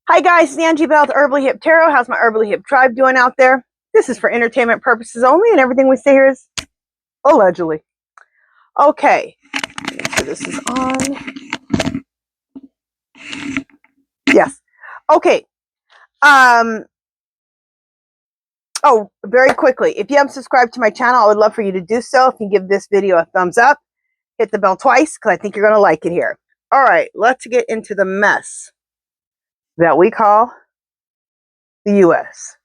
Hi guys, it's Angie Bell with HerballyHipTarot. How's my Herbally Hip tribe doing out there? This is for entertainment purposes only, and everything we say here is allegedly. Okay, so this is on. Yes. Okay. Oh, very quickly, if you haven't subscribed to my channel, I would love for you to do so. If you give this video a thumbs up, hit the bell twice, because I think you're going to like it here. All right, let's get into the mess that we call the U.S.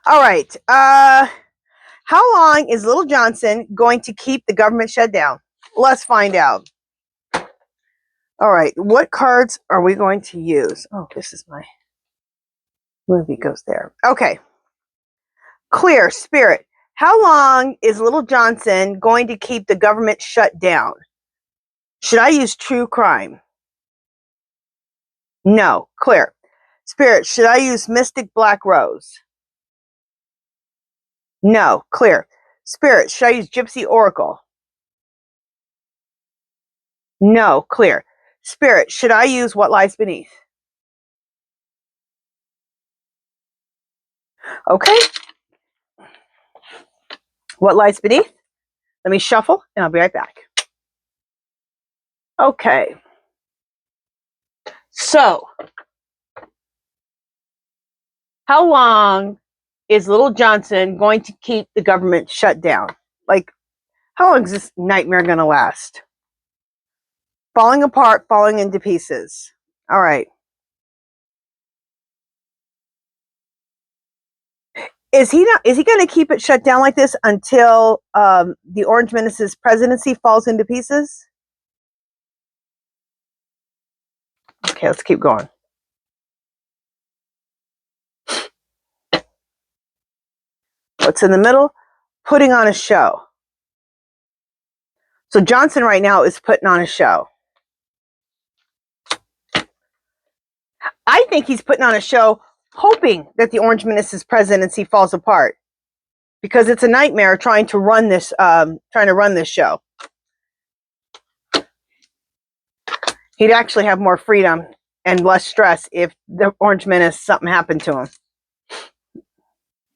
All right. How long is Little Johnson going to keep the government shut down? Let's find out. All right, what cards are we going to use? Oh, this is my movie goes there. Okay. Clear, Spirit. How long is Little Johnson going to keep the government shut down? Should I use true crime? No. Clear. Spirit, should I use Mystic Black Rose? No. Clear. Spirit, should I use Gypsy Oracle? No. Clear. Spirit, should I use What Lies Beneath? Okay. What Lies Beneath? Let me shuffle, and I'll be right back. Okay. So, how long is Little Johnson going to keep the government shut down? Like, how long is this nightmare going to last? Falling apart, falling into pieces. All right. Is he going to keep it shut down like this until the Orange Menace's presidency falls into pieces? Okay, let's keep going. What's in the middle? Putting on a show. So Johnson right now is putting on a show. I think he's putting on a show hoping that the Orange Menace's presidency falls apart, because it's a nightmare trying to run this show. He'd actually have more freedom and less stress if the Orange Menace, something happened to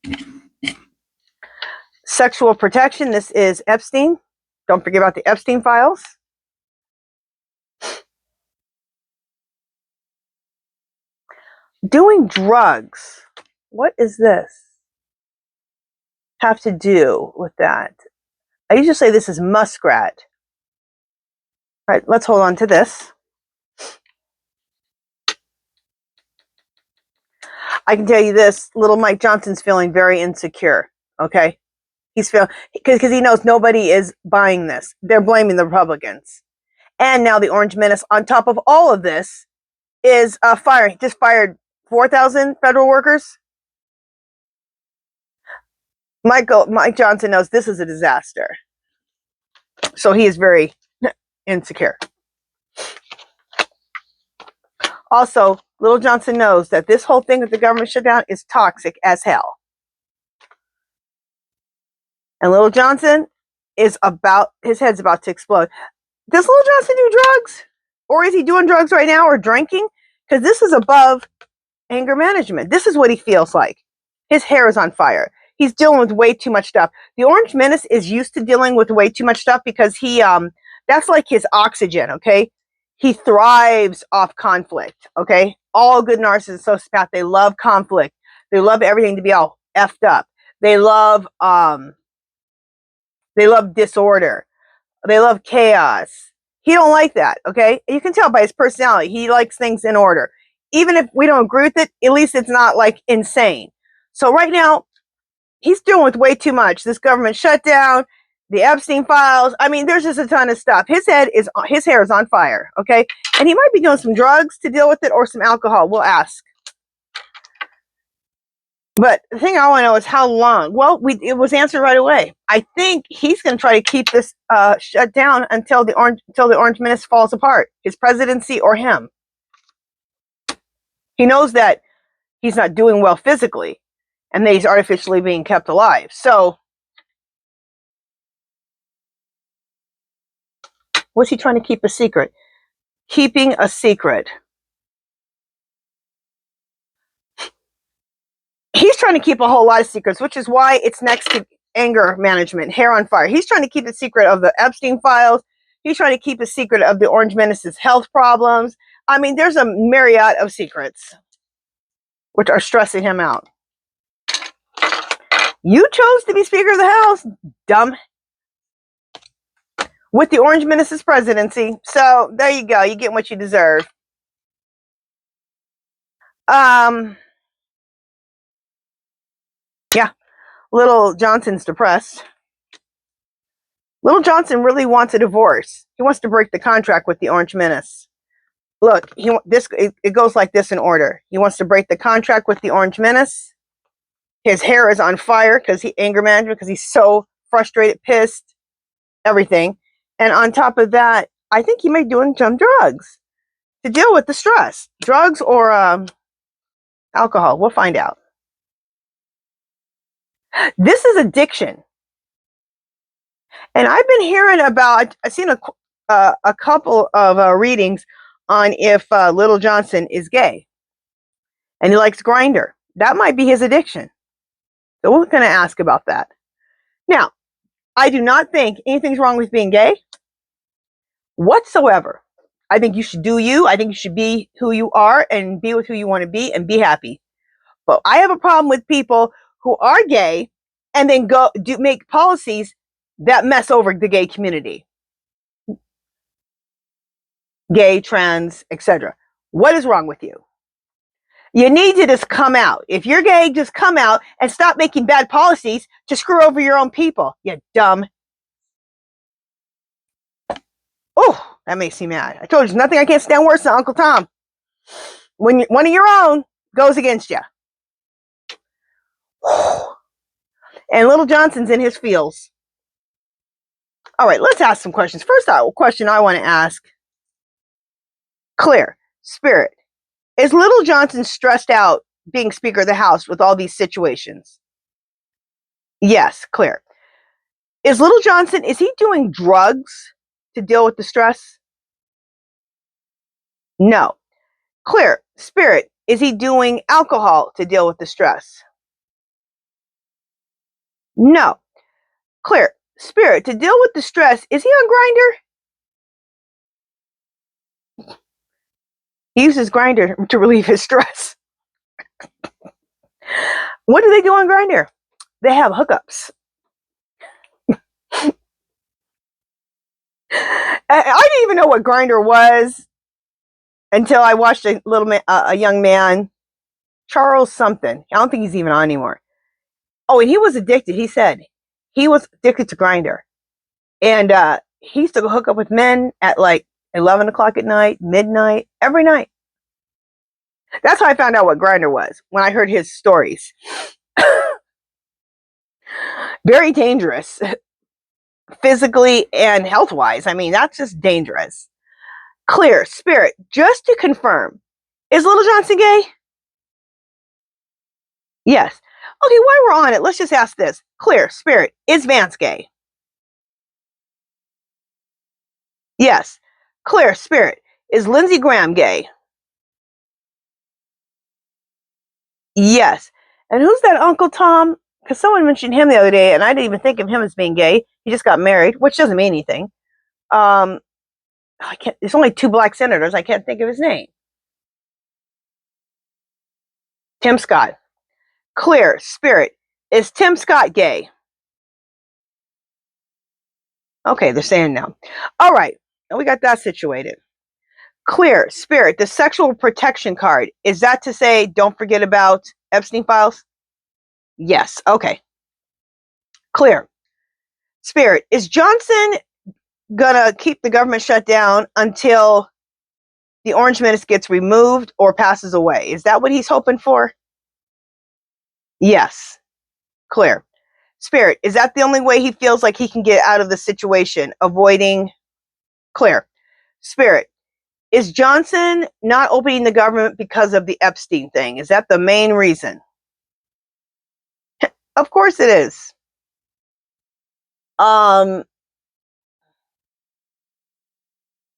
him. Sexual protection. This is Epstein. Don't forget about the Epstein files. Doing drugs. What is this have to do with that? I usually say this is muskrat. All right, let's hold on to this. I can tell you this, little Mike Johnson's feeling very insecure, okay? He's feeling, because he knows nobody is buying this. They're blaming the Republicans. And now the Orange Menace, on top of all of this, is firing. Just fired 4,000 federal workers. Mike Johnson knows this is a disaster. So he is very insecure. Also, Little Johnson knows that this whole thing with the government shutdown is toxic as hell. And Little Johnson is his head's about to explode. Does Little Johnson do drugs? Or is he doing drugs right now or drinking? Because this is above anger management. This is what he feels like. His hair is on fire. He's dealing with way too much stuff. The Orange Menace is used to dealing with way too much stuff because that's like his oxygen, okay? He thrives off conflict, okay? All good narcissists, sociopaths, they love conflict. They love everything to be all effed up. They love disorder. They love chaos. He don't like that, okay? You can tell by his personality. He likes things in order. Even if we don't agree with it, at least it's not like insane. So right now, he's dealing with way too much. This government shutdown, the Epstein files. I mean, there's just a ton of stuff. His hair is on fire, okay? And he might be doing some drugs to deal with it or some alcohol. We'll ask. But the thing I want to know is how long. Well, it was answered right away. I think he's going to try to keep this shut down until the Orange Menace falls apart, his presidency or him. He knows that he's not doing well physically, and that he's artificially being kept alive. So, what's he trying to keep a secret? Keeping a secret. trying to keep a whole lot of secrets, which is why it's next to anger management, hair on fire. He's trying to keep the secret of the Epstein files. He's trying to keep a secret of the Orange Menace's health problems. I mean, there's a myriad of secrets which are stressing him out. You chose to be Speaker of the House, dumb, with the Orange Menace's presidency. So there you go. You get what you deserve. Yeah. Little Johnson's depressed. Little Johnson really wants a divorce. He wants to break the contract with the Orange Menace. Look, it goes like this in order. He wants to break the contract with the Orange Menace. His hair is on fire because anger management, because he's so frustrated, pissed, everything. And on top of that, I think he may be doing some drugs to deal with the stress. Drugs or alcohol. We'll find out. This is addiction. And I've been hearing about, I've seen a couple of readings on if Little Johnson is gay. And he likes Grindr. That might be his addiction. So we're going to ask about that. Now, I do not think anything's wrong with being gay whatsoever. I think you should do you. I think you should be who you are and be with who you want to be and be happy. But I have a problem with people who are gay and then make policies that mess over the gay community. Gay, trans, etc. What is wrong with you? You need to just come out. If you're gay, just come out and stop making bad policies to screw over your own people. You dumb. Oh, that makes me mad. I told you, there's nothing I can't stand worse than Uncle Tom. When one of your own goes against you. And Little Johnson's in his feels. All right, let's ask some questions. First question I want to ask. Clear. Spirit. Is Little Johnson stressed out being Speaker of the House with all these situations? Yes, clear. Is Little Johnson, is he doing drugs to deal with the stress? No. Clear. Spirit. Is he doing alcohol to deal with the stress? No. Clear. Spirit. To deal with the stress, is he on Grindr? He uses Grindr to relieve his stress. What do they do on Grindr? They have hookups. I didn't even know what Grindr was until I watched a young man, Charles something. I don't think he's even on anymore. Oh, and he was addicted. He said he was addicted to Grindr, and he used to go hook up with men at like 11 o'clock at night, midnight, every night. That's how I found out what Grindr was, when I heard his stories. Very dangerous, physically and health-wise. I mean, that's just dangerous. Clear. Spirit. Just to confirm, is Little Johnson gay? Yes. Okay, while we're on it, let's just ask this. Clear. Spirit. Is Vance gay? Yes. Clear. Spirit. Is Lindsey Graham gay? Yes. And who's that Uncle Tom? Because someone mentioned him the other day, and I didn't even think of him as being gay. He just got married, which doesn't mean anything. There's only 2 black senators. I can't think of his name. Tim Scott. Clear. Spirit. Is Tim Scott gay? Okay, they're saying no. All right. We got that situated. Clear. Spirit. The sexual protection card. Is that to say don't forget about Epstein files? Yes. Okay. Clear. Spirit. Is Johnson gonna keep the government shut down until the Orange Menace gets removed or passes away? Is that what he's hoping for? Yes. Clear. Spirit. Is that the only way he feels like he can get out of the situation? Avoiding? Clear. Spirit. Is Johnson not opening the government because of the Epstein thing? Is that the main reason? Of course it is.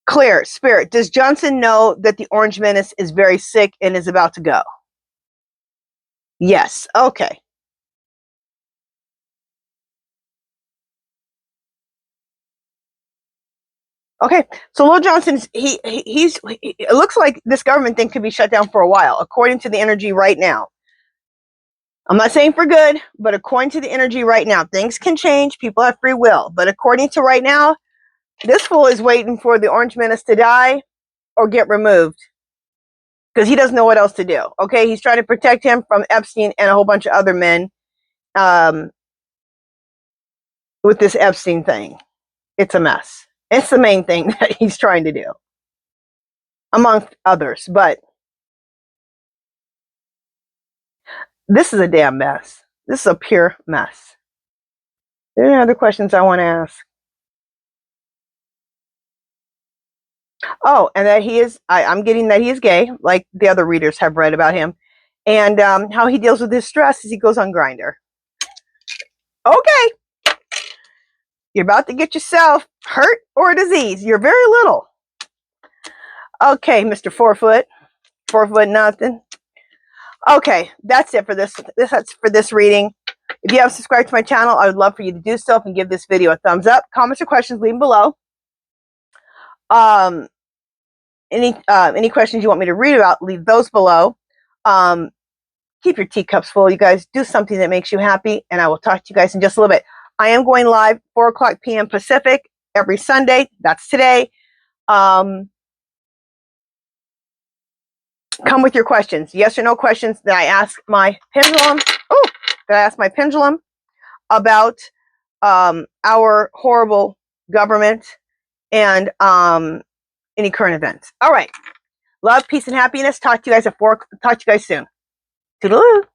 Clear. Spirit. Does Johnson know that the Orange Menace is very sick and is about to go? Yes. Okay. Okay. So Lil Johnson's it looks like this government thing could be shut down for a while, according to the energy right now. I'm not saying for good, but according to the energy right now, things can change. People have free will. But according to right now, this fool is waiting for the Orange Menace to die or get removed because he doesn't know what else to do. Okay. He's trying to protect him from Epstein and a whole bunch of other men with this Epstein thing. It's a mess. It's the main thing that he's trying to do, amongst others. But this is a damn mess. This is a pure mess. Are there any other questions I want to ask? Oh, and that he is, I'm getting that he is gay, like the other readers have read about him. And how he deals with his stress is he goes on Grindr. Okay. You're about to get yourself hurt or a disease. You're very little. Okay, Mr. 4 foot. 4 foot nothing. Okay, that's it for that's for this reading. If you haven't subscribed to my channel, I would love for you to do so and give this video a thumbs up. Comments or questions, leave them below. Any questions you want me to read about, leave those below. Keep your teacups full, you guys. Do something that makes you happy, and I will talk to you guys in just a little bit. I am going live 4 o'clock p.m. Pacific every Sunday. That's today. Come with your questions. Yes or no questions that I ask my pendulum. Oh, that I ask my pendulum about our horrible government and any current events. All right. Love, peace, and happiness. Talk to you guys soon. Toodaloo.